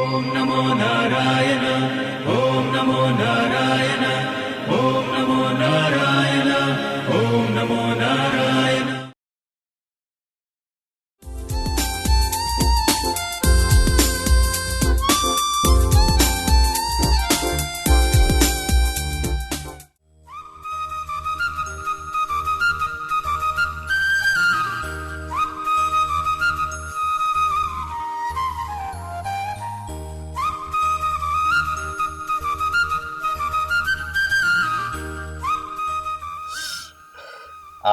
ఓం నమో నారాయణ ఓం నమో నారాయణ ఓం నమో నారాయణ ఓం నమో నారాయణ.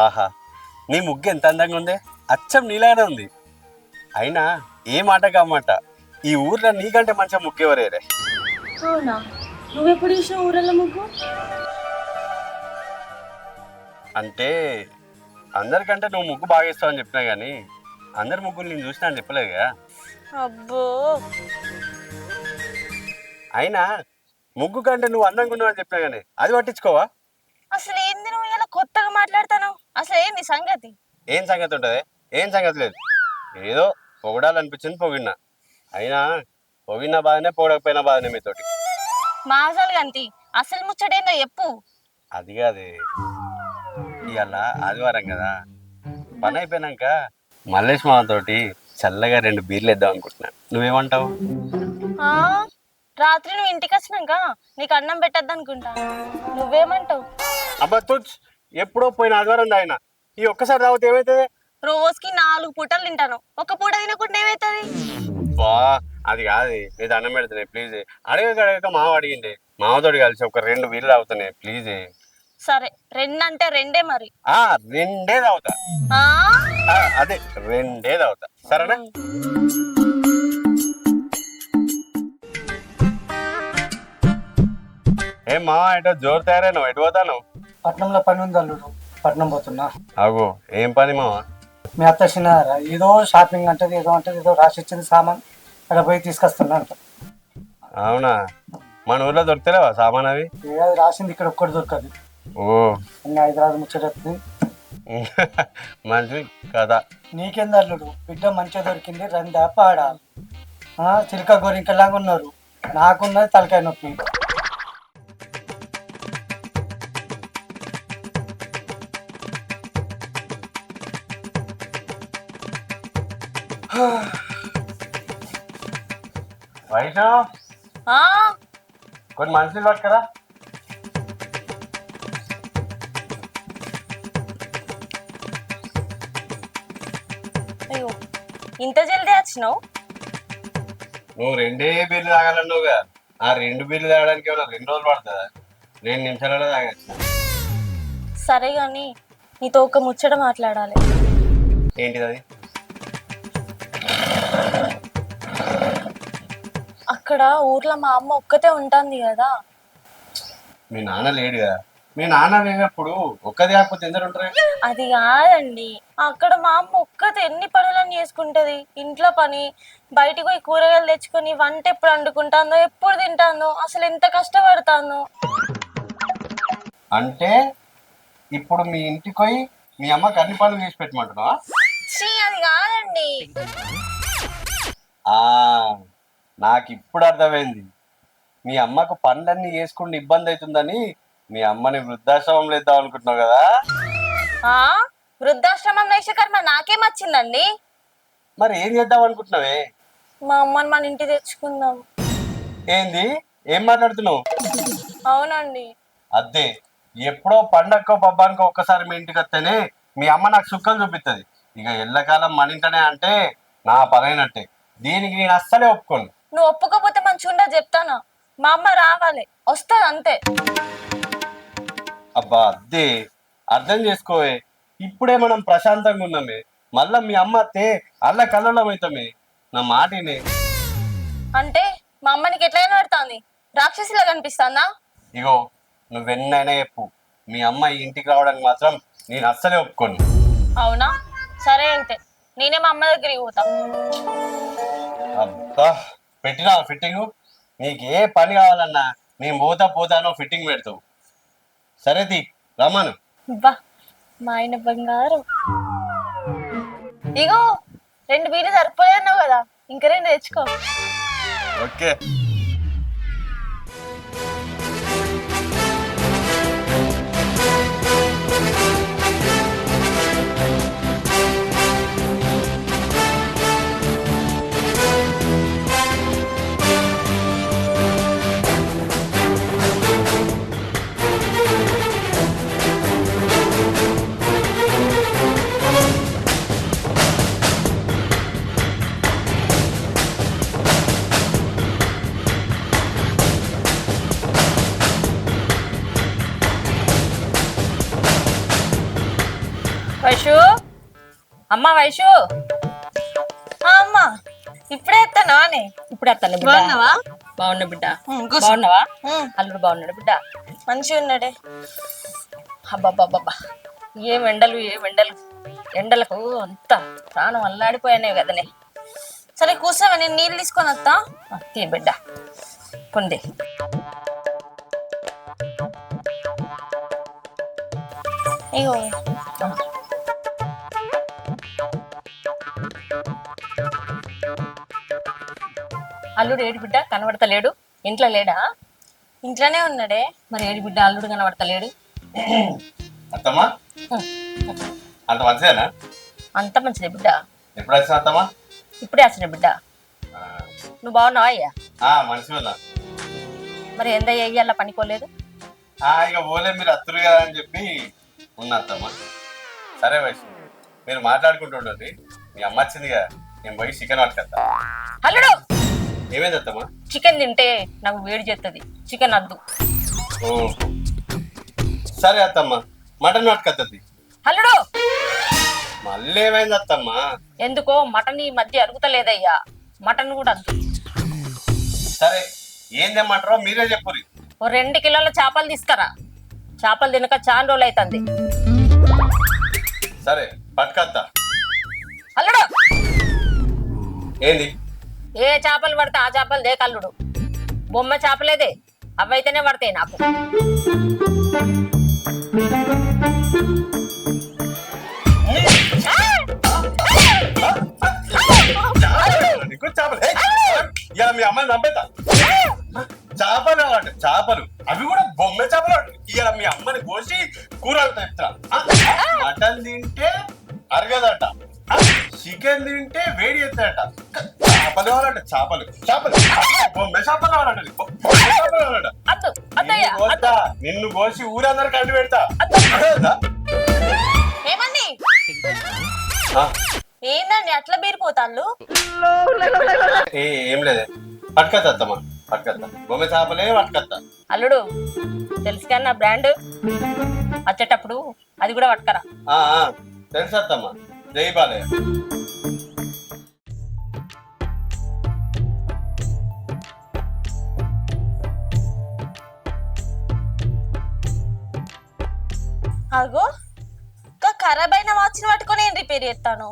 ఆహా, నీ ముగ్గు ఎంత అందంగా ఉంది, అచ్చం నీలానే ఉంది. అయినా ఏ మాట కామాట ఈ ఊర్లో నీకంటే మంచిగా ముగ్గు ఎవరేరే? అవునా, నువ్వెప్పుడు చూసిన ఊరల్ల ముగ్గు? అంటే అందరికంటే నువ్వు ముగ్గు బాగా ఇస్తావని చెప్పినా కానీ అందరి ముగ్గులు నేను చూసినా అని చెప్పలేదుగా. అబ్బో, అయినా ముగ్గు కంటే నువ్వు అందంగా ఉన్నావు అని చెప్పినా కానీ అది పట్టించుకోవా? అసలు ఏంది నువ్వు ఇలా కొత్తగా మాట్లాడతాను? అసలు ఏంది సంగతి? ఏం సంగతి ఉంటుంది? ఏం సంగతి లేదు. ఏదో పొగడాలనిపించింది పొగిడినా. అయినా పొగిడిన బాధనే పొగడకపోయినా బాధనే మీతోటి. మాజాలు గంతి, అసలు ముచ్చటేందో చెప్పు. అది కాదే, ఇవాళ ఆదివారం కదా, పని అయిపోయినాక మల్లేష్ మామతోటి చల్లగా 2 బీర్లు వేద్దాం అనుకుంటున్నా. నువ్వేమంటావు? ఆ, రాత్రి నువ్వు ఇంటికి వచ్చినాక నీకు అన్నం పెట్టద్దు అనుకుంటా. నువ్వేమంటావు? అబ్బా తుచ్, ఎప్పుడో పోయిన ఆదివారం తాగినా, ఈ ఒక్కసారి తాగితే ఏమవుతుంది? రోజుకి 4 పూటలు తింటాను, ఒక పూట తినకుండా ఏమవుతుంది? బా, అది కాదు, నీ దండం పెడుతున్నాయి ప్లీజ్. అడగక మావ అడిగింది, మామతోటి కలిసి ఒక 2 బీర్లు తాగుతున్నాయి ప్లీజ్. సరే, 2 అంటే 2 మరి. 2 తాగుతా. అదే 2 తాగుతా, సరేనా? ఏం మావ, ఎటో జోరు తయారైనా, ఎటు పోతాను? పట్నంలో పని ఉంది అల్లుడు, పట్నం పోతున్నా. అగో, ఏం పని మావ? మీ అత్త చిన్నారా ఏదో షాపింగ్ అంటది, ఏదో రాసి ఇచ్చింది సామాన్, అక్కడ పోయి తీసుకొస్తున్నా అంట. అవునా, మన ఊర్లో దొరుకుతలేవా సామాన్ అవి? ఏది రాసింది ఇక్కడ ఒక్కటి దొరకదు. ఓ, ఇంకా హైదరాబాద్ ముచ్చటది. మంచి కదా. నీకెందు అల్లుడు, బిడ్డ మంచిగా దొరికింది, రందా పాడా. చిలక గోరింకలాగా ఉన్నారు, నాకున్నది తలకాయ నొప్పి. వైషు, కొన్ని మనుషులు పట్టుకరా. అయ్యో, ఇంత జల్దీ వచ్చినావు? నువ్వు 2 బీర్లు తాగాలన్నావుగా, ఆ 2 బీర్లు తాగడానికి ఏమైనా 2 రోజులు పడుతుందా? 2 నిమిషాలలో తాగచ్చు. సరే గాని నీతో ఒక ముచ్చట మాట్లాడాలి. ఏంటిది అది? అక్కడ ఊర్లో మా అమ్మ ఒక్కతే ఉంటుంది కదా. మీ నాన్న లేడుగా, మీ నాన్న లేనప్పుడు ఒక్కది కాకపోతే ఎందరు ఉంటారు? అది కాదండి, అక్కడ మా అమ్మ ఒక్కతే ఎన్ని పనులని చేసుకుంటది. ఇంట్లో పని, బయటికి పోయి కూరగాయలు తెచ్చుకొని వంట ఎప్పుడు వండుకుంటాందో, ఎప్పుడు తింటాందో, అసలు ఎంత కష్టపడతాందో. అంటే ఇప్పుడు మీ ఇంటికి పోయి మీ అమ్మకి అన్ని పనులు చేసి పెట్టమంటున్నావా? అది కాదండి. నాకు ఇప్పుడు అర్థమైంది, మీ అమ్మకు పనులన్నీ చేసుకుంటే ఇబ్బంది అవుతుందని మీ అమ్మని వృద్ధాశ్రమంలో ఇద్దాం అనుకుంటున్నావు కదా. వృద్ధాశ్రమం వేషకర్మ నాకేం వచ్చిందండి? మరి ఏం చేద్దాం అనుకుంటున్నావే? మా అమ్మని మన ఇంటికి తెచ్చుకుందాం. ఏంది, ఏం మాట్లాడుతున్నావు? అవునండి. అదే, ఎప్పుడో పండక్కో పబ్బానికో ఒక్కసారి మీ ఇంటికి వస్తేనే మీ అమ్మ నాకు సుక్కలు చూపిస్తుంది. ఇక ఎల్లకాలం మన ఇంటనే అంటే నా పనైనట్టే. దీనికి నేను అస్సలే ఒప్పుకోను. నువ్వు ఒప్పుకోపోతే మంచిగా ఉండదు చెప్తాను. మా అమ్మ రావాలి, వస్తుంది అంతే. అబ్బా అదే, అర్థం చేసుకోవే. ఇప్పుడే మనం ప్రశాంతంగా ఉన్నామే, మళ్ళా మీ అమ్మ అత్తే అల్ల కల్లోలం అవుతామే. నా మాటనే. అంటే మా అమ్మనికి ఎట్లయినా పెడతాంది, రాక్షసిలా కనిపిస్తాందా? ఇగో, నువ్వెన్నైనా చెప్పు, మీ అమ్మ ఈ ఇంటికి రావడానికి మాత్రం నేను అస్సలే ఒప్పుకోను. అవునా, సరే అయితే నేనే మా అమ్మ దగ్గరికి పోతా. అబ్బా, పెట్టినా ఫిట్టింగ్. నీకు ఏ పని కావాలన్నా నేను పోతానో ఫిట్టింగ్ పెడతావు. సరేది రమ్మను. బా, మా ఆయన బంగారం. ఇగో 2 బీర్లు సరిపోయన్నావు కదా, ఇంకా 2 తెచ్చుకో. ఓకే. వైషు, అమ్మ వైషు, అమ్మా ఇప్పుడే ఎత్తానా అని ఇప్పుడు ఎత్తాను బిడ్డ. బాగున్నావా? బాగున్నా బిడ్డ. కూర్చో. బాగున్నావా? ఉమ్, అల్లుడు బాగున్నాడు బిడ్డ. మంచిగా ఉన్నాడే. అబ్బాబ్బాబ్బా, ఏం ఎండలు ఎండలకు అంత ప్రాణం అల్లాడిపోయానే కదనే. సరే కూర్చోవా, నేను నీళ్ళు తీసుకొని వస్తా. తీ బిడ్డ కొంది. ఇగో అల్లుడు ఏడు బిడ్డ కనబడతలేడు, ఇంట్లో లేడా? ఇంట్లోనే ఉన్నాడే. మరి ఏడు బిడ్డ అల్లుడు కనబడతలేడు. అత్తమ్మా అంత మంచిదేనా? అంత మంచిదే బిడ్డ. ఎప్పుడు వచ్చిన అత్తమ్మా? ఇప్పుడే వచ్చిన బిడ్డ. నువ్వు బాగున్నావా అయ్యా? మంచిగా ఉన్నా. మరి ఎందయ్యా అయ్యా పనికోలేదు? ఇక పోలే, మీరు అత్తురు కదా అని చెప్పి ఉన్నా అత్తమ్మా. సరే వయసు, మీరు మాట్లాడుకుంటుండండి. మీ అమ్మ వచ్చిందిగా, నేను పోయి చికెన్ పట్టుకొస్తా. అల్లుడు, ఏమైంది అత్తమ్మా? చికెన్ తింటే నాకు వేడి చేస్తుంది, చికెన్ వద్దు. ఓ సరే అత్తమ్మా, మటన్ పట్టుకొస్తుంది. అల్లుడు, మళ్ళీ ఏమైంది అత్తమ్మా? ఎందుకో మటన్ ఈ మధ్య అరుగుతలేదయ్యా, మటన్ కూడా వద్దు. సరే ఏం తెమ్మంటారో మీరే చెప్పురి. ఓ 2 కిలోల చేపలు తీసుకురా, చేపలు తినక చాలా రోజులు అవుతుంది. సరే పట్టుకొస్తా. అల్లుడు, ఏంది? ఏ చేపలు పడితే ఆ చేపలు దే కల్లుడు, బొమ్మ చేపలేదే, అవైతేనే పడతాయి నాకు. నీకు చేపలు ఇలా మీ అమ్మని చంపేతా. చేపలు అంటే చేపలు, అవి కూడా బొమ్మ చేపలు. ఇలా మీ అమ్మని కోసి కూరలు తెస్తా. మటన్ తింటే అరగదట, చికెన్ తింటే వేడి ఎత్తాడట. చేపలు కావాలంటే చేపలు, చేపలు బొమ్మ చేపలు కావాలంట, చేపలు కావాలంట. అద్దు అద్దయ్యా, అద్దు. నిన్ను కోసి ఊరందరికి అంటి పెడతా. ఏమండి? ఏందండి అట్లా బీరిపోతాళ్ళు? ఏం లేదే, పట్టుకొస్తా అత్తమ్మా, పట్టుకొస్తా. బొమ్మ చేపలే పట్టుకొస్తా. అల్లుడు తెలుసు కానీ నా బ్రాండ్, వచ్చేటప్పుడు అది కూడా పట్టుకరా. తెలుసు అత్తమ్మా, జై బాలయ్య. అగో ఖరాబ్ అయిన వాచ్ని పట్టుకొని ఏం రిపేర్ చేస్తాను?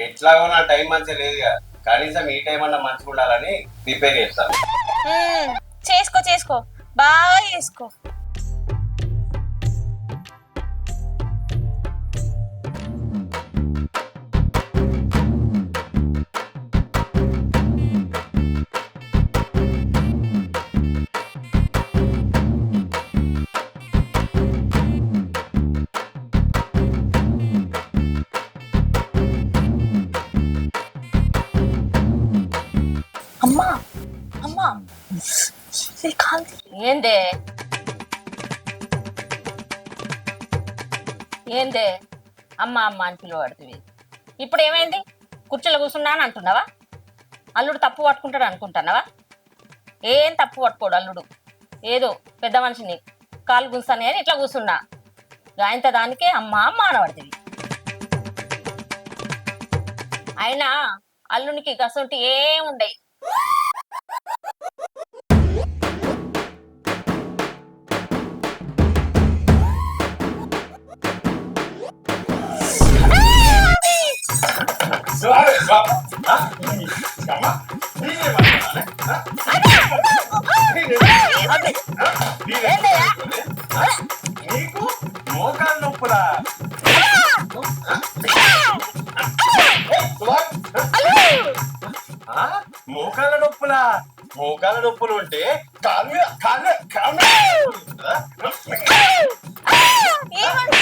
ఎట్లాగో నా టైం మంచిగా లేదుగా, కనీసం ఈ టైం అన్నా మంచిగా ఉండాలని రిపేర్ చేస్తాను. చేసుకో చేసుకో, బాగా చేసుకో. అమ్మా అమ్మా, ఏందే ఏందే అమ్మ అమ్మ అని పిలువడుతుంది. ఇప్పుడు ఏమైంది? కుర్చీలో కూర్చున్నా అని అంటున్నావా? అల్లుడు తప్పు పట్టుకుంటాడు అనుకుంటున్నావా? ఏం తప్పు పట్టుకోడు అల్లుడు, ఏదో పెద్ద మనిషిని కాలు గుంస్తానే అని ఇట్లా కూర్చున్నా, గాయంత దానికే అమ్మ అమ్మ అనబడుతుంది. అయినా అల్లునికి గసంటి ఏం ఉండయి. నీకు మోకాలు నొప్పులా? మోకాళ్ళ నొప్పి మోకాల నొప్పులు ఉంటే కాలు మీద కాలు మీద ఏమండి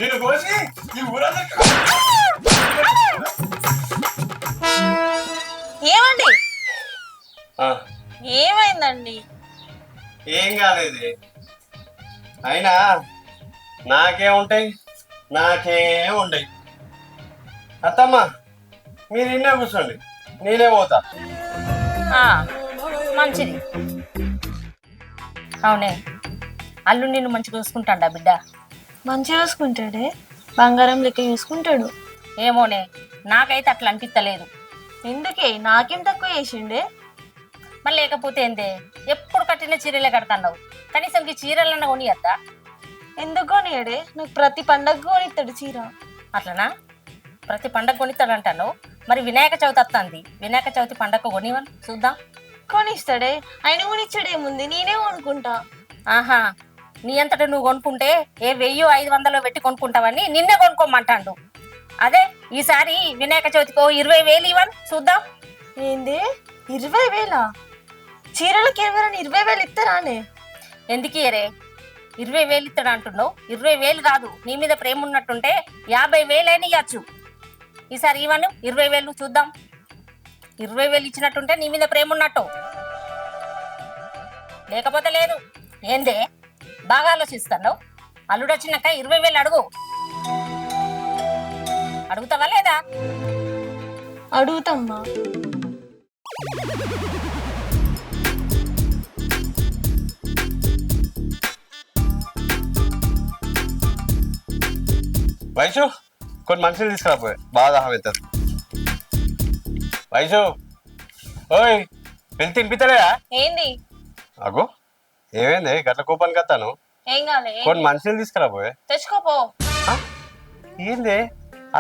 నేను కోసి ఈ ఊరంతా ఏమండి ఆ, ఏమైందండి? ఏం కాలేదు. అయినా నాకేముంటాయి నాకేముంటాయి. అత్తమ్మ మీరు ఇన్నే కూర్చోండి, నేనే పోతా. ఆ, మంచిది. అవునే, అల్లుడు నిన్ను మంచిగా చూసుకుంటాడా బిడ్డ? మంచిగా చూసుకుంటాడే, బంగారం లెక్క చూసుకుంటాడు. ఏమోనే, నాకైతే అట్లా అనిపిస్తలేదు. ఎందుకే నాకేం తక్కువ చేసిండే? మరి లేకపోతే ఏందే, ఎప్పుడు కట్టిన చీరలే కడతావు, కనీసం ఈ చీరలన్నా కొనియద్దా? ఎందుకు కొనియాడే? నాకు ప్రతి పండగ కొనిస్తాడు చీర. అట్లనా? ప్రతి పండగ కొనిస్తాడంటాను. మరి వినాయక చవితి వస్తుంది, వినాయక చవితి పండగ కొనివని చూద్దాం. కొనిస్తాడే, ఆయన కొనిచ్చాడేముంది, నేనే కొనుక్కుంటా. ఆహా, నీ అంతటా నువ్వు కొనుక్కుంటే ఏ 1000-500 పెట్టి కొనుక్కుంటావని నిన్నే కొనుక్కోమంటాడు. అదే ఈసారి వినాయక చవితికో 20,000 ఇవ్వని చూద్దాం. ఏంది 20,000? చీరలకి ఎవరైనా 20,000 ఇస్తారానే? ఎందుకు ఇయరే 20,000 ఇస్తాడు అంటున్నావు? 20,000 కాదు, నీ మీద ప్రేమ ఉన్నట్టుంటే 50,000 అయినా ఇవ్వచ్చు. ఈసారి ఇవ్వను 20,000 చూద్దాం. 20,000 ఇచ్చినట్టుంటే నీ మీద ప్రేమ ఉన్నట్టు, లేకపోతే లేదు. ఏందే బాగా ఆలోచిస్తాను? అల్లుడు వచ్చినాక 20,000 అడుగు. అడుగుతావా లేదా? అడుగుతమ్మా. వైషు కొన్ని మనుషులు తీసుకురాపోయి, బాగా దాహం అవుతుంది. వైషు ఓయ్, వెళ్ళి తినిపిస్తలేదా? ఏంది? అగో ఏమైంది గట్ల కోపానికి వస్తాను? ఏం కాలే, కొన్ని మనుషులు తీసుకురాపోయి. తెచ్చుకోపో. ఏంది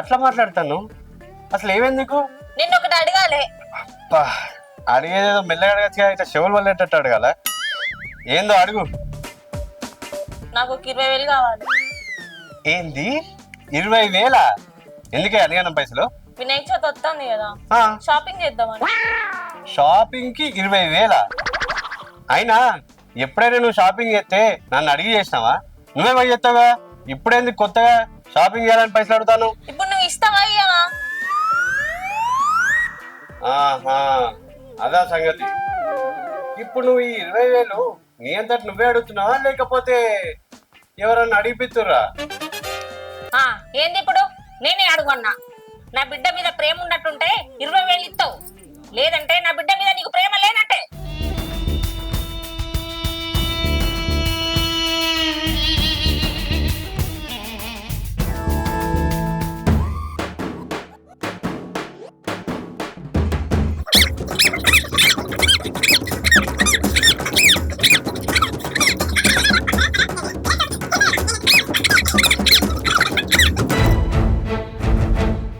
అట్లా మాట్లాడతాను? అసలు ఏమైంది నీకు? నిన్నొకటి అడగాలే. అబ్బా, అడిగేదేదో మెల్లగా అడగచ్చుగా, ఇట్లా చెవులు వల్లేటట్టు అడగాల. ఏందో అడుగు. నాకు ఒక 20,000 కావాలి. ఏంది 20,000? ఎందుకే అడిగాను పైసలు? వినాయక చవితి వస్తుంది కదా, ఆ, షాపింగ్ చేద్దామని. షాపింగ్ కి 20,000? అయినా ఎప్పుడైనా నువ్వు షాపింగ్ చేస్తే నన్ను అడిగి చేసినావా? నువ్వే పోయి చేస్తావుగా, ఇప్పుడేందుకు కొత్తగా షాపింగ్ చేయాలని పైసలు అడుగుతాను? ఇప్పుడు నువ్వు ఇస్తావా ఇయ్యవా? ఆహా, అదా సంగతి. ఇప్పుడు నువ్వు ఈ 20,000 నీ అంతటి నువ్వే అడుగుతున్నావా, లేకపోతే ఎవరన్నా అడిగిపిస్తుర్రా? ఏంది ఇప్పుడు నేనే అడుగున్నా? నా బిడ్డ మీద ప్రేమ ఉన్నట్టుంటే 20,000 ఇస్తావు, లేదంటే నా బిడ్డ మీద నీకు ప్రేమ లేనట్టే.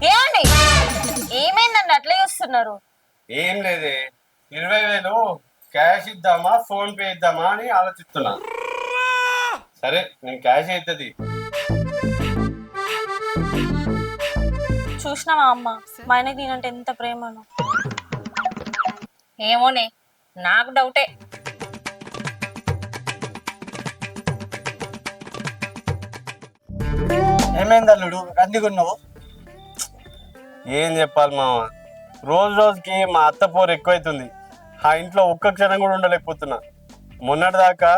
ఏమండి ఏమైందండి అట్లా చూస్తున్నారు? ఏం లేదే, 20,000 క్యాష్ ఇద్దామా ఫోన్ పే ఇద్దామా అని ఆలోచిస్తున్నా. సరే నేను క్యాష్ అవుతుంది. చూసినావా అమ్మ, మా ఆయనకి నేనంటే ఎంత ప్రేమను. ఏమోనే, నాకు డౌటే. ఏమైంది అల్లుడు రందిగున్నావు? ఏం చెప్పాలి మామ, రోజు రోజుకి మా అత్త పోరు ఎక్కువైతుంది. ఆ ఇంట్లో ఒక్క క్షణం కూడా ఉండలేకపోతున్నా. మొన్నటి దాకా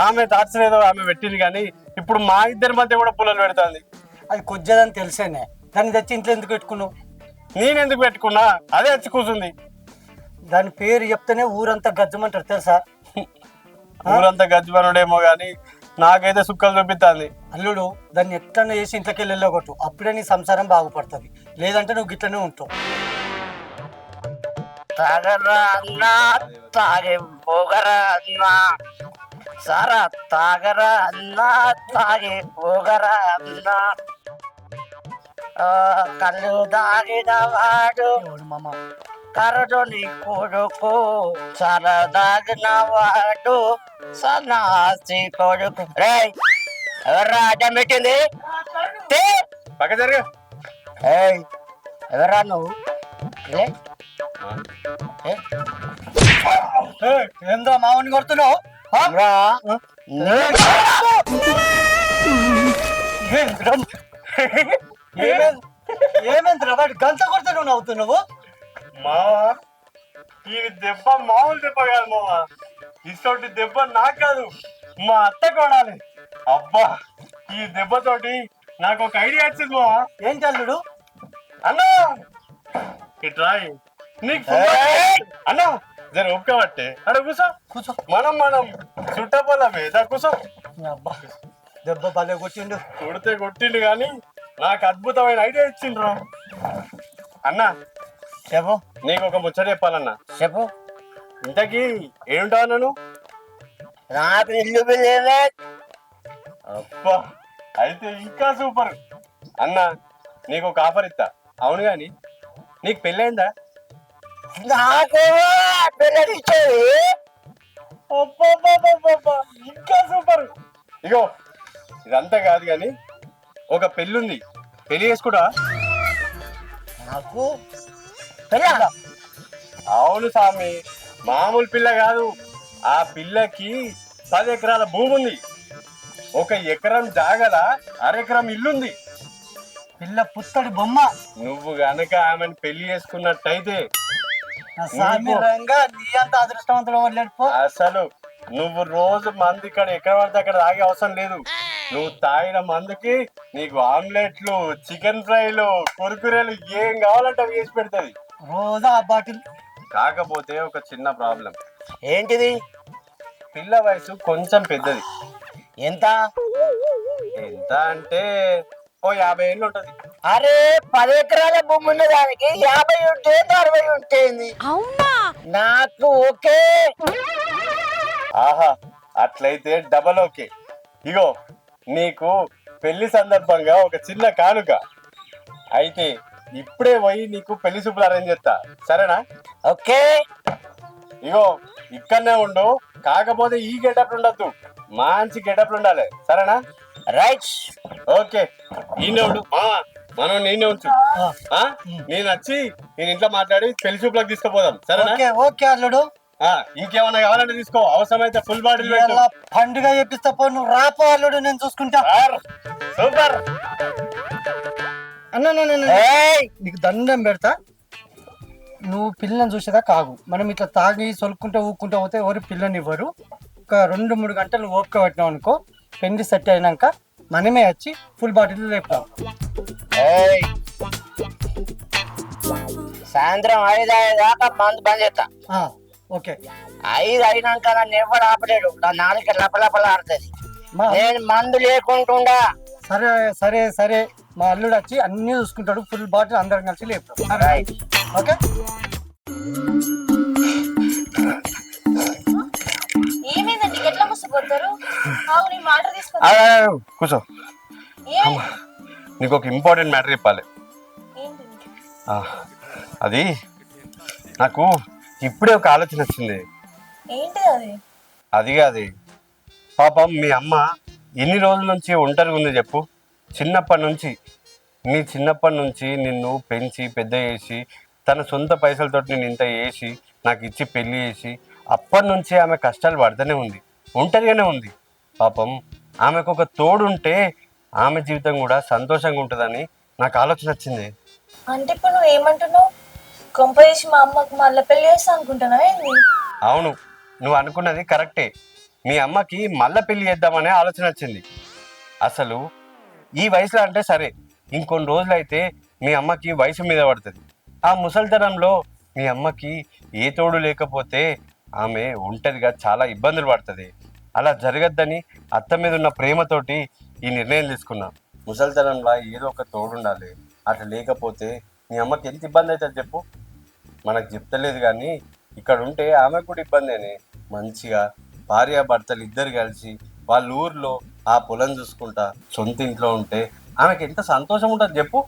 ఆమె తాచలేదో ఆమె పెట్టింది, కానీ ఇప్పుడు మా ఇద్దరి మధ్య కూడా పుల్లలు పెడుతుంది. అది కొద్దిదని తెలిసేనే, దాన్ని తెచ్చి ఇంట్లో ఎందుకు పెట్టుకున్నావు? నేనెందుకు పెట్టుకున్నా, అదే వచ్చి కూర్చుంది. దాని పేరు చెప్తేనే ఊరంతా గజ్జమంటారు తెలుసా? ఊరంతా గజ్జిపనుడేమో కానీ నాకైతే సుక్కలు చూపిస్తుంది. అల్లుడు దాన్ని ఎట్లన్నా చేసి ఇంట్లోకి వెళ్ళి వెళ్ళగొట్టు, అప్పుడే నీ సంసారం బాగుపడుతుంది. లేదంటే నువ్వు గిట్లనే ఉంటావు. తాగరా అన్నా తాగే పోగరా అన్నా సారా తాగరా అన్నా తాగే పోగరా అన్నా కళ్ళు దాగిన వాడు మామ కరడుని కొడుకు సారా దాగిన వాడు సన్నాసి కొడుకు. రే ఎవర్రా అడ్డం పెట్టింది? పక్క జరగ. ఏయ్ ఎవర్రా నువ్వు? ఏంద్రా మామని కొడుతున్నావు ఆ? రా. ఏంద్రా? ఏమేంద్రా వాడు గంట కొడుతున్నావు నవ్వుతున్నావు మావా ఈ దెబ్బ మామూలు దెబ్బ కాదు మావా, ఇటువంటి దెబ్బ నాకు కాదు మా అత్త కొడాలి. అబ్బా ఈ దెబ్బతోటి నాకు ఒక ఐడియా వచ్చింది మావా. ఏం చల్లుడు అన్నా ఇట్రాయి నీకు అన్నా జర ఒప్పుకోబట్టే అక్కడ కూర్చో కూర్చో మనం చుట్టపల్లమే దా కూర్చో. అబ్బా దెబ్బ భలే కొట్టిండు కొడితే కొట్టిండు కానీ నాకు అద్భుతమైన ఐడియా ఇచ్చిండ్రా. అన్నా చెప్పు నీకు ఒక ముచ్చట చెప్పాలన్నా. చెప్పు. ఇంతకీ ఏమిటావు నన్ను? నాకు ఇల్లు పిల్లలే. అబ్బా అయితే ఇంకా సూపర్. అన్నా నీకు ఒక ఆఫర్ ఇస్తా. అవును గాని నీకు పెళ్ళైందా? నాకు పిల్లలిచ్చేది. అబ్బబ్బబ్బబ్బబ్బా, ఇంకా సూపర్. ఇగో ఇదంతా కాదు గాని ఒక పెళ్ళుంది, పెళ్లి చేసుకుంటా? నాకు పిల్ల. అవును స్వామి, మామూలు పిల్ల కాదు. ఆ పిల్లకి 10 ఎకరాల భూమి ఉంది, 1 ఎకరం జాగల అరెకరం ఇల్లుంది. పిల్ల పుత్తడి బొమ్మ నువ్వు గనక ఆమెను పెళ్లి చేసుకున్నట్టయితే నా సామి రంగా నీ అంత అదృష్టవంతుడు వదిలేడుపో అసలు నువ్వు రోజు మంది ఇక్కడ ఎక్కడ పడితే అక్కడ తాగే అవసరం లేదు. నువ్వు తాగిన మందుకి నీకు ఆమ్లెట్లు, చికెన్ ఫ్రైలు, కురుకురేలు ఏం కావాలంటే అవి చేసి పెడుతుంది. రోజా ఆ బాటిల్. కాకపోతే ఒక చిన్న ప్రాబ్లం. ఏంటిది? పిల్ల వయసు కొంచెం పెద్దది. ఎంత? ఎంత అంటే ఓ 50 ఏళ్ళు ఉంటది. అరే 10 ఎకరాల భూమి ఉన్న దానికి 50 ఉంటే 60 ఉంటుంది. నాకు ఓకే. ఆహా అట్లయితే డబల్ ఓకే. ఇగో నీకు పెళ్లి సందర్భంగా ఒక చిన్న కానుక. అయితే ఇప్పుడే పోయి నీకు పెళ్లి చూపులు అరేంజ్ చేస్తా, సరేనా? ఓకే. ఇగో ఇక్కడనే ఉండు, కాకపోతే ఈ గెటప్ ఉండద్దు, మంచి గెటప్ ఉండాలి, సరేనా? రైట్. ఓకే ఈయన ఉండు, మనం నేనే ఉంచు. నేను వచ్చి నేను ఇంట్లో మాట్లాడి పెళ్లి చూపులకు తీసుకుపోదాం, సరేనా? ఓకే ఓకే అల్లుడు. ఇంకేమన్నా కావాలంటే తీసుకో, అవసరమైతే ఫుల్ బాటిల్ పెట్టు. ఇలా పండుగ చేపిస్తా పో, నువ్వు రాపో అల్లుడు, నేను చూసుకుంటా. సూపర్. అన్న ఏయ్, నీకు దండం పెడతా, నువ్వు పిల్లని చూసేదా కాగు. మనం ఇట్లా తాగి సొలుకుంటూ ఊక్కుంటూ పోతే ఎవరు పిల్లని ఇవ్వరు. ఒక 2-3 గంటలు ఓపిక పట్టినావు అనుకో, పెళ్లి సెట్ అయినాక మనమే వచ్చి ఫుల్ బాటిల్ లేపుతాం. ఏయ్, సాయంత్రం 5 అయ్యేదాకా మందు బంద్ చేస్తా. ఓకే 5 అయినాక నన్ను ఎవడు ఆపలేడు. నా నాలుక లపలపల ఆడుతుంది. మా నేను మందు లేకుంటుండా. సరే సరే సరే, మా అల్లుడు వచ్చి అన్ని చూసుకుంటాడు, ఫుల్ బాటిల్ అందరం కలిసి లేపుతాం. రైట్. ఓకే ఏమైందండి ఎట్లా ముసిపోతారు? ఆవు నీ మాట తీసుకో. కూర్చో, నీకు ఒక ఇంపార్టెంట్ మ్యాటర్ చెప్పాలి. ఏంటి? అది నాకు ఇప్పుడే ఒక ఆలోచన వచ్చింది. ఏంటిది అది? అది కాదు పాపం, మీ అమ్మ ఎన్ని రోజుల నుంచి ఒంటరిగా ఉంది చెప్పు. చిన్నప్పటి నుంచి నిన్ను పెంచి పెద్ద చేసి తన సొంత పైసలతో నేను ఇంత చేసి నాకు ఇచ్చి పెళ్లి చేసి అప్పటి నుంచి ఆమె కష్టాలు పడుతూనే ఉంది, ఒంటరిగానే ఉంది. పాపం ఆమెకు ఒక తోడుంటే ఆమె జీవితం కూడా సంతోషంగా ఉంటుందని నాకు ఆలోచన వచ్చింది. అంటే ఇప్పుడు నువ్వు ఏమంటున్నావు? కొంప చేసి మా అమ్మకు మళ్ళీ పెళ్లి చేస్తా అనుకుంటున్నావా ఏంది? అవును, నువ్వు అనుకున్నది కరెక్టే. మీ అమ్మకి మళ్ళీ పెళ్లి చేద్దామనే ఆలోచన వచ్చింది. అసలు ఈ వయసులో అంటే సరే, ఇంకొన్ని రోజులైతే మీ అమ్మకి వయసు మీద పడుతుంది. ఆ ముసలితనంలో మీ అమ్మకి ఏ తోడు లేకపోతే ఆమె ఒంటరిగా చాలా ఇబ్బందులు పడుతుంది. అలా జరగద్దని అత్త మీద ఉన్న ప్రేమతోటి ఈ నిర్ణయం తీసుకున్నా. ముసలితనంలో ఏదో ఒక తోడు ఉండాలి, అట్లా లేకపోతే మీ అమ్మకి ఎంత ఇబ్బంది అవుతుంది చెప్పు. మనకు చెప్తలేదు కానీ ఇక్కడ ఉంటే ఆమెకు కూడా ఇబ్బంది అని. మంచిగా భార్యాభర్తలు ఇద్దరు కలిసి వాళ్ళ ఊర్లో ఆ పొలం చూసుకుంటా సొంత ఇంట్లో ఉంటే ఆమెకి ఎంత సంతోషం ఉంటుంది చెప్పు.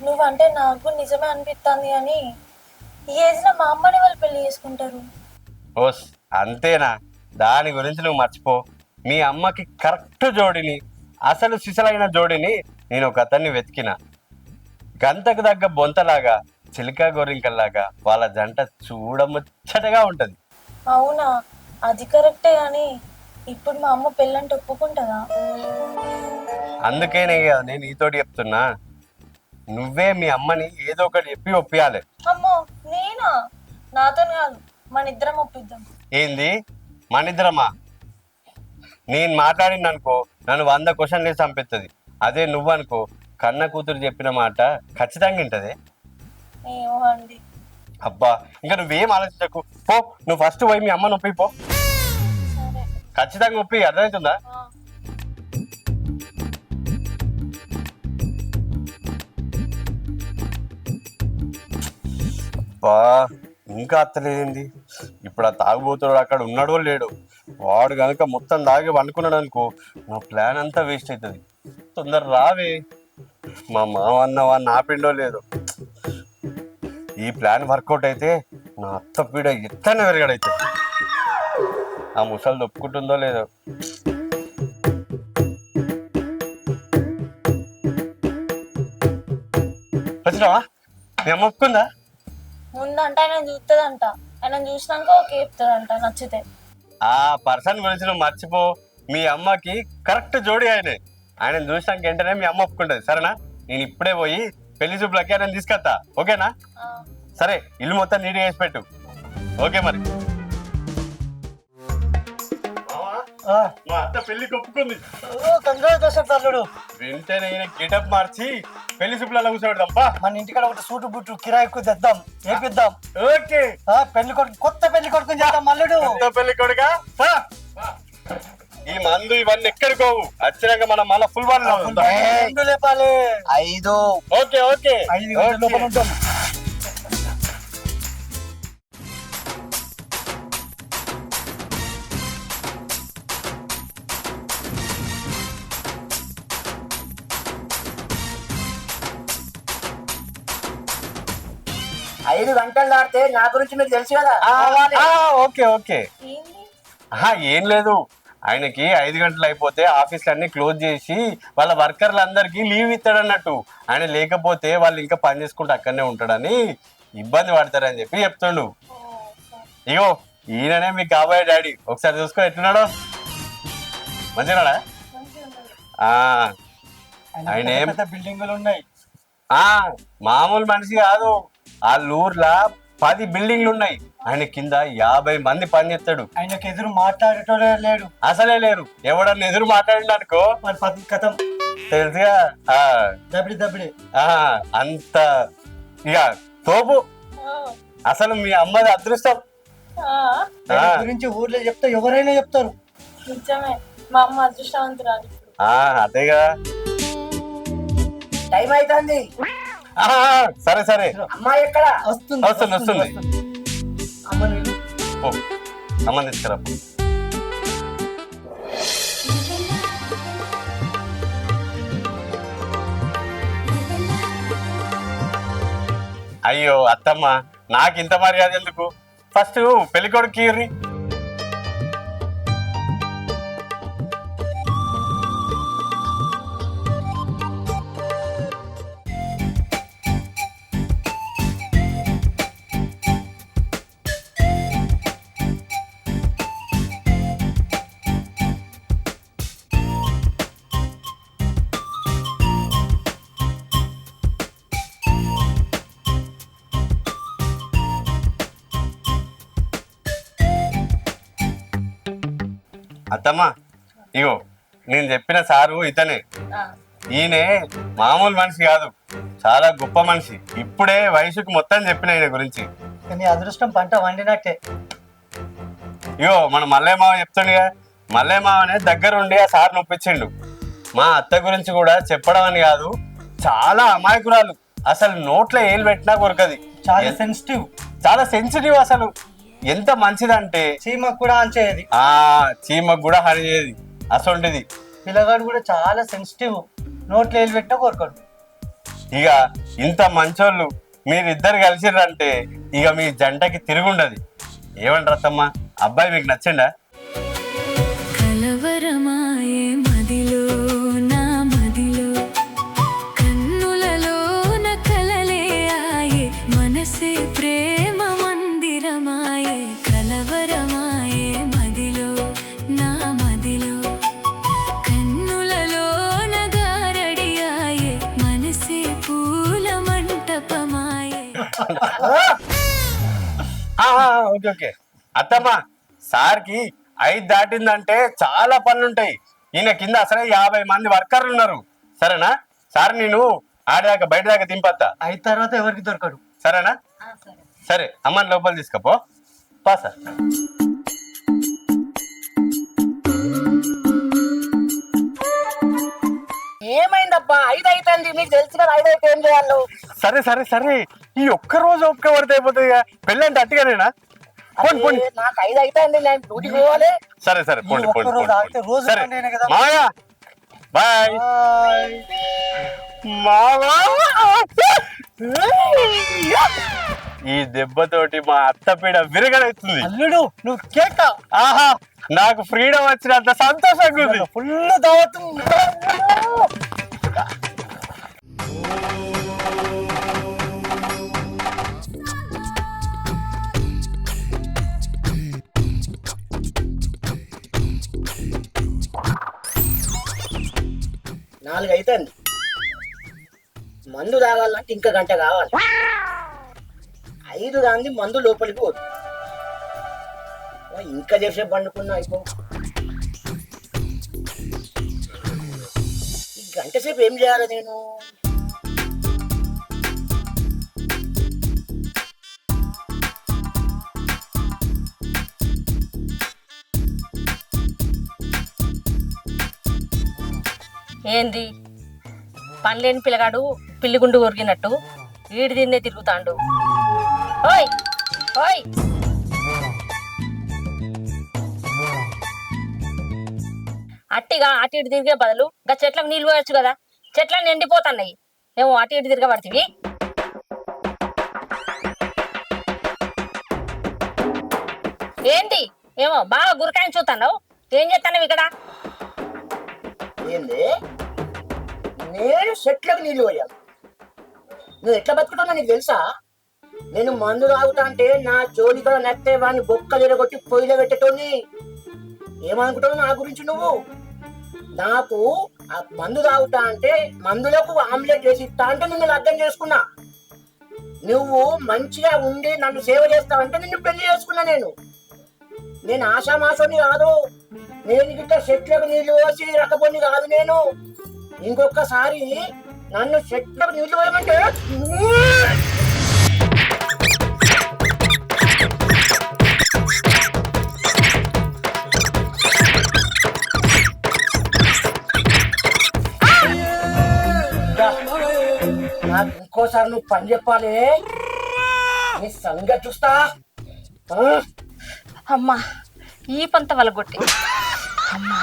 నువ్వంటే నాకు నిజమే అనిపిస్తుంది కానీ ఈ ఏజ్ లో మా అమ్మని వాళ్ళు పెళ్లి చేసుకుంటారు. ఓస్ అంతేనా? దాని గురించి నువ్వు మర్చిపో. మీ అమ్మకి కరెక్ట్ జోడిని, అసలు సిసలైన జోడిని నేను ఒక అతన్ని వెతికిన. గంతకు తగ్గ బొంతలాగా చిలుక గోరింకల్లాగా వాళ్ళ జంట చూడముచ్చటగా ఉంటది. అవునా, అది కరెక్టే గాని ఇప్పుడు మా అమ్మ పెళ్ళంటే ఒప్పుకుంటుందా? అందుకేనే కదా నేను నీతోటి చెప్తున్నా, నువ్వే మీ అమ్మని ఏదో ఒకటి చెప్పి ఒప్పియాలి. అమ్మో నేనా? నాతో కాదు, మన ఇద్దరం ఒప్పిద్దాం. ఏంది మనిద్దరమా? నేను మాట్లాడింది అనుకో నన్ను 100 క్వశ్చన్లు వేసి చంపెత్తది. అదే నువ్వనుకో కన్న కూతురు చెప్పిన మాట ఖచ్చితంగా వింటది. ఏమో అండి. అబ్బా ఇంకా నువ్వేం ఆలోచించకు, పో నువ్వు ఫస్ట్ పోయి మీ అమ్మని ఒప్పి పో. సరే. ఖచ్చితంగా ఒప్పి, అర్థమవుతుందా? ఆ. బా ఇంకా అత్తలేదేంది? ఇప్పుడు ఆ తాగుబోతుడు అక్కడ ఉన్నాడో లేడు, వాడు కనుక మొత్తం తాగి వండుకున్నాడు అనుకో నా ప్లాన్ అంతా వేస్ట్ అవుతుంది. తొందర రావే, మా మామ అన్న వాడిని ఆపిండో లేదు. ఈ ప్లాన్ వర్కౌట్ అయితే నా అత్త పీడ ఎత్తనే పెరగడైతుంది. ఆ ముసలి ఒప్పుకుంటుందో లేదో. వచ్చినావా? మీ అమ్మ ఒప్పుకుందా? ముందంటే ఆయన చూస్తుందంట, ఆయన చూసినాక ఓకే చెప్తుందంట నచ్చితే. ఆ పర్సన్ గురించి నువ్వు మర్చిపో. మీ అమ్మకి కరెక్ట్ జోడి ఆయన చూసినాక వెంటనే మీ అమ్మ ఒప్పుకుంటది. సరేనా? నేను ఇప్పుడే పోయి పెళ్లి చూపులకి ఆయన తీసుకొస్తా. ఓకేనా? ఆ. సరే, ఇల్లు మొత్తం నీట్గా వేసి పెట్టు. ఓకే మరి. మా అత్త పెళ్లికి ఒప్పుకుంది. కంగ్రాచులేషన్స్ అల్లుడు. వెంటనే గెటప్ మార్చి పెళ్లి చూపులలో కూర్చోబెడదాంపా. మన ఇంటికాడ ఒకటి సూటు బుట్టు కిరాయికు తెద్దాం, ఏపిద్దాం. ఓకే, పెళ్లి కొడుకు, కొత్త పెళ్లి కొడుకుని చేద్దాం అల్లుడు. కొత్త పెళ్లి కొడుగా ఈ మందు ఇవన్నీ ఎక్కడికోవు. వచ్చినాక మనం మళ్ళీ ఫుల్ వన్ ముందు లేపాలి. 5 ఓకే ఓకే 5 గంటల లోపల ఉంటాం. ఐదు గంటలు దాటితే నా గురించి మీకు తెలుసు కదా. Okay okay. ఏంది? ఏం లేదు, ఆయనకి 5 గంటలు అయిపోతే ఆఫీస్లు అన్ని క్లోజ్ చేసి వాళ్ళ వర్కర్లందరికీ లీవ్ ఇస్తాడన్నట్టు. ఆయన లేకపోతే వాళ్ళు ఇంకా పని చేసుకుంటూ అక్కడనే ఉంటాడని ఇబ్బంది పడతారని చెప్పి చెప్తుండు. ఇగో ఈయననే మీకు కాబోయే డాడీ. ఒకసారి చూసుకో ఎట్లున్నాడో. మంచిగా ఆయన ఏం బిల్డింగులు ఉన్నాయి. మామూలు మనిషి కాదు. ఆ ఊర్లో 10 బిల్డింగ్లు ఉన్నాయి. ఆయన కింద 50 మంది పని చేస్తాడు. ఆయనకు ఎదురు మాట్లాడేటోడే లేడు, అసలే లేరు. ఎవడన్నా ఎదురు మాట్లాడిన అనుకో మరి పది కథం తెలుసుగా. దబిడి దబిడి. అంత ఇక తోపు. అసలు మీ అమ్మది అదృష్టం. ఆయన గురించి ఊర్లో చెప్తే ఎవరైనా చెప్తారు. నిజమే, మా అమ్మ అదృష్టవంతురాలు. అదేగా. టైం అవుతుంది. సరే సరే, అమ్మాయి ఎక్కడ? వస్తుంది వస్తుంది వస్తుంది. అమ్మ నీళ్ళు. ఓ అమ్మని తీసుకురా. అయ్యో అత్తమ్మ, నాకు ఇంత మర్యాద ఎందుకు? ఫస్ట్ పెళ్ళికొడుకు ఇర్రి. అత్తమ్మ ఇగో నేను చెప్పిన సారు ఇతనే. ఈయనే మామూలు మనిషి కాదు, చాలా గొప్ప మనిషి. ఇప్పుడే వయసుకు మొత్తం చెప్పిన ఈయన గురించి. కానీ అదృష్టం పంట వండినట్టే. ఇగో మన మల్లయ్య మావ చెప్తుండగా, మల్లయ్య మావనే దగ్గరుండి ఆ సార్ నొప్పించిండు. మా అత్త గురించి కూడా చెప్పడం అని కాదు, చాలా అమాయకురాలు. అసలు నోట్లో ఏలు పెట్టినా కొరకది. చాలా సెన్సిటివ్, చాలా సెన్సిటివ్. అసలు ఎంత మంచిదంటే చీమకు కూడా అంచేది, చీమకు కూడా హరిచేది. అసొంటిది. పిల్లగాడు కూడా చాలా సెన్సిటివ్, నోట్లో ఏలు పెట్టినా కోరుకోడు. ఇక ఇంత మంచోళ్ళు మీరిద్దరు కలిసిర్రంటే ఇక మీ జంటకి తిరుగుండదు. ఏమంటారు అత్తమ్మ? అబ్బాయి మీకు నచ్చిండా? కలవరమాయే మదిలో నా మదిలో కన్నులలో నా కలలే ఆయే ఓకే ఓకే. అత్తమ్మా సార్కి 5 దాటిందంటే చాలా పనులుంటాయి. ఈయన కింద అసలే 50 మంది వర్కర్లు ఉన్నారు. సరేనా? సార్ నేను ఆడదాకా బయట దాకా దింపత్తా. అయిన తర్వాత ఎవరికి దొరకడు. సరేనా? సరే అమ్మని లోపల తీసుకపో. పా సార్. ఏమైందబ్బా 5 అవుతుంది, మీకు తెలుసు కదా 5 అయితే ఏం చేయాలో. సరే సరే సరే ఈ ఒక్క రోజు ఒక్క పడితే అయిపోతుంది. పెళ్ళంటే అట్టుగానేనా? పోండి పోండి. నాకు 5 అవుతుంది, నేను డ్యూటీకి పోవాలి. సరే సరే పోండి ఈ ఒక్క పోండి రోజు ఆగితే పోండి. రోజు సరే పండేనే కదా. మామయ్య బాయ్. బాయ్. మావా ఈ దెబ్బతోటి మా అత్తపీడ విరగడవుతుంది. అల్లుడు నువ్వు కేక ఆహా నాకు ఫ్రీడమ్ వచ్చినంత సంతోషంగా ఉంది. ఫుల్ దావతు. నాలుగు అవుతుంది, మందు తాగాలంటే ఇంకా గంట కావాలి. 5 గాంధీ మందు లోపలికి పోదు. ఇంకా చేసే పండుకున్నా అయిపో. ఈ గంట సేపు ఏం చేయాలి నేను? ఏంది పనిలేని పిల్లగాడు పిల్లిగుండు కొరిగినట్టు వీడి దీన్నే తిరుగుతాండు. ఓయ్ ఓయ్ అట్టిగా అటు ఇటు తిరిగే బదులు ఇంకా చెట్లకు నీళ్ళు పోయొచ్చు కదా. చెట్లను ఎండిపోతున్నాయి, ఏమో అటు ఇటు తిరగబడుతుంది. ఏంటి ఏమో బాగా గురకాయని చూస్తున్నావు, ఏం చేస్తున్నావు ఇక్కడ? ఏంది నేను చెట్లకు నీళ్ళు పోయాను? నువ్వు ఎట్లా బతుకుతున్నా నీకు తెలుసా? నేను మందు తాగుతా అంటే నా జోలి కూడా నెట్టే వాడిని బొక్కలు ఎరగొట్టి పొయ్యిలో పెట్టేటోని. ఏమనుకుంటావు నా గురించి నువ్వు? నాకు ఆ మందు తాగుతా అంటే మందులకు ఆమ్లెట్ వేసి ఇస్తా అంటే నిన్ను అర్థం చేసుకున్నా. నువ్వు మంచిగా ఉండి నన్ను సేవ చేస్తావంటే నిన్ను పెళ్లి చేసుకున్నా. నేను ఆశామాసోని కాదు. నేను గిట్ట చెట్లకు నీళ్లు పోసి రకపోని కాదు. నేను ఇంకొకసారి నన్ను చెట్లకు నీళ్లు పోయమంటే నాకు ఇంకోసారి నువ్వు పని చెప్పాలి, నీ సంగతి చూస్తా. అమ్మా ఈ పంత వలగొట్టి అమ్మా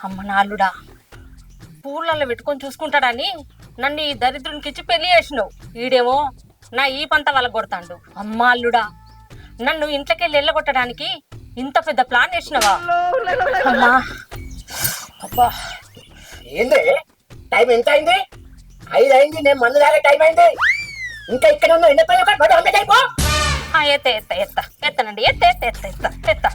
అమ్మ నాలుడా పూలలో పెట్టుకొని చూసుకుంటాడని నన్ను ఈ దరిద్రునికి ఇచ్చి పెళ్లి చేసినావు. ఈడేమో నా ఈ పంత వలగొడతాడు. అమ్మా అల్లుడా నన్ను ఇంట్లోకెళ్ళి వెళ్ళగొట్టడానికి ఇంత పెద్ద ప్లాన్ వేసినవా? అమ్మా అబ్బా ఏంది టైం ఎంత అయింది? 5 అయింది, నేను మందు తాగే టైం అయింది. ఇంకా ఇక్కడ ఉన్న ఎండిపోయి ఎత్త ఎత్త ఎత్త ఎత్తనండి ఎత్త ఎత్త ఎత్త ఎత్త ఎత్త